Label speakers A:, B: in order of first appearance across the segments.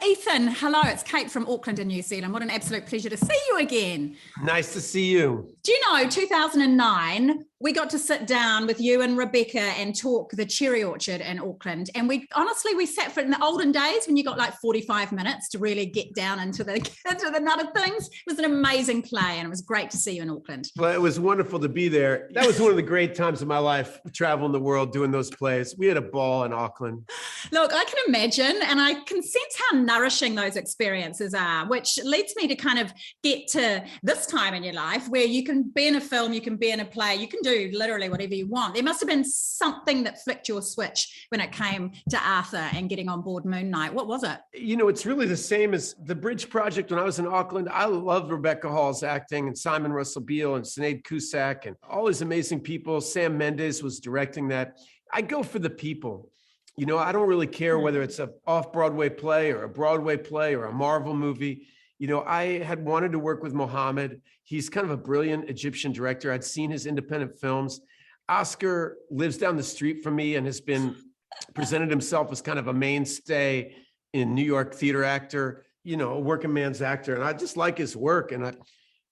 A: Ethan, hello, it's Kate from Auckland in New Zealand. What an absolute pleasure to see you again.
B: Nice to see you.
A: Do you know, 2009, we got to sit down with you and Rebecca and talk the cherry orchard in Auckland. And we sat for in the olden days when you got like 45 minutes to really get down into the nut of things. It was an amazing play and it was great to see you in Auckland.
B: Well, it was wonderful to be there. That was one of the great times of my life, traveling the world, doing those plays. We had a ball in Auckland.
A: Look, I can imagine, and I can sense how nourishing those experiences are, which leads me to kind of get to this time in your life where you can be in a film, you can be in a play, you can do literally whatever you want. There must have been something that flicked your switch when it came to Arthur and getting on board Moon Knight. What was it?
B: You know, it's really the same as the Bridge Project. When I was in Auckland, I loved Rebecca Hall's acting and Simon Russell Beale and Sinead Cusack and all these amazing people. Sam Mendes was directing that. I go for the people. You know, I don't really care whether it's an off-Broadway play or a Broadway play or a Marvel movie. You know, I had wanted to work with Mohammed. He's kind of a brilliant Egyptian director. I'd seen his independent films. Oscar lives down the street from me and has been presented himself as kind of a mainstay in New York theater actor, you know, a working man's actor. And I just like his work. And I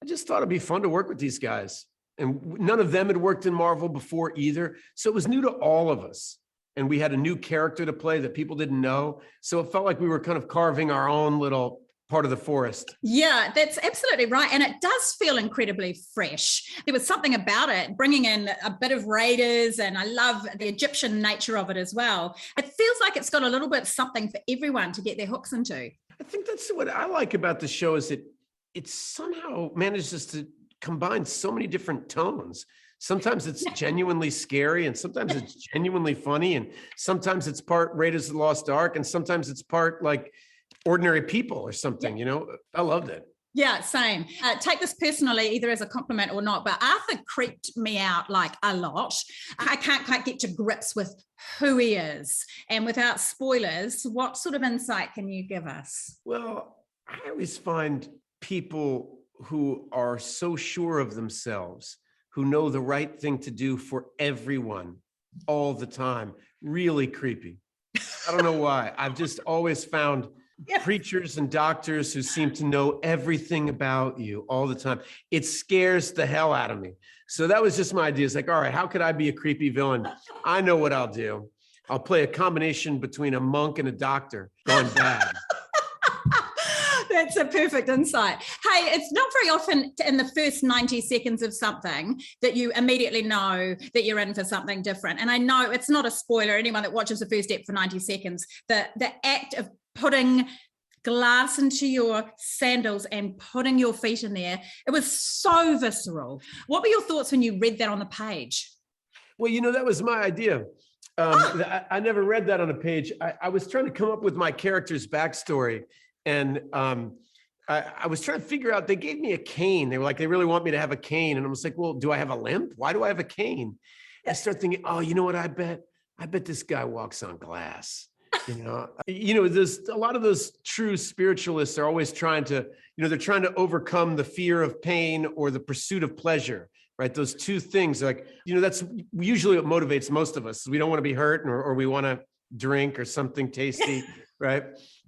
B: just thought it'd be fun to work with these guys. And none of them had worked in Marvel before either. So it was new to all of us. And we had a new character to play that people didn't know. So it felt like we were kind of carving our own little part of the forest.
A: Yeah, that's absolutely right. And it does feel incredibly fresh. There was something about it, bringing in a bit of Raiders, and I love the Egyptian nature of it as well. It feels like it's got a little bit something for everyone to get their hooks into.
B: I think that's what I like about the show is that it somehow manages to combine so many different tones. Sometimes it's genuinely scary, and sometimes it's genuinely funny, and sometimes it's part Raiders of the Lost Ark, and sometimes it's part like ordinary people or something. You know, I loved it.
A: Yeah, same. Take this personally, either as a compliment or not, but Arthur creeped me out like a lot. I can't quite get to grips with who he is. And without spoilers, what sort of insight can you give us?
B: Well, I always find people who are so sure of themselves, who know the right thing to do for everyone all the time, really creepy. I don't know why. I've just always found preachers and doctors who seem to know everything about you all the time. It scares the hell out of me. So that was just my idea. It's like, all right, how could I be a creepy villain? I know what I'll do. I'll play a combination between a monk and a doctor gone bad.
A: That's a perfect insight. Hey, it's not very often in the first 90 seconds of something that you immediately know that you're in for something different. And I know it's not a spoiler. Anyone that watches the first step for 90 seconds, the act of putting glass into your sandals and putting your feet in there, it was so visceral. What were your thoughts when you read that on the page?
B: Well, you know, that was my idea. I never read that on a page. I was trying to come up with my character's backstory. And I was trying to figure out, they gave me a cane. They were like, they really want me to have a cane. And I was like, well, do I have a limp? Why do I have a cane? I started thinking, oh, you know what? I bet this guy walks on glass. There's a lot of those true spiritualists are always trying to, they're trying to overcome the fear of pain or the pursuit of pleasure, right? Those two things, like, that's usually what motivates most of us. We don't want to be hurt or we want to drink or something tasty, right?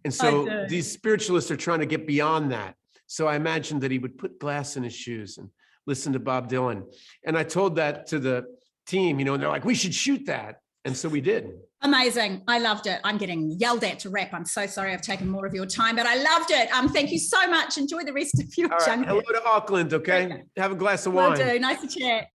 B: And so these spiritualists are trying to get beyond that. So I imagined that he would put glass in his shoes and listen to Bob Dylan. And I told that to the team, and they're like, we should shoot that. And so we did.
A: Amazing. I loved it. I'm getting yelled at to wrap. I'm so sorry I've taken more of your time, but I loved it. Thank you so much. Enjoy the rest of your junket.
B: Hello to Auckland, okay? Have a glass of wine.
A: Will do. Nice to chat.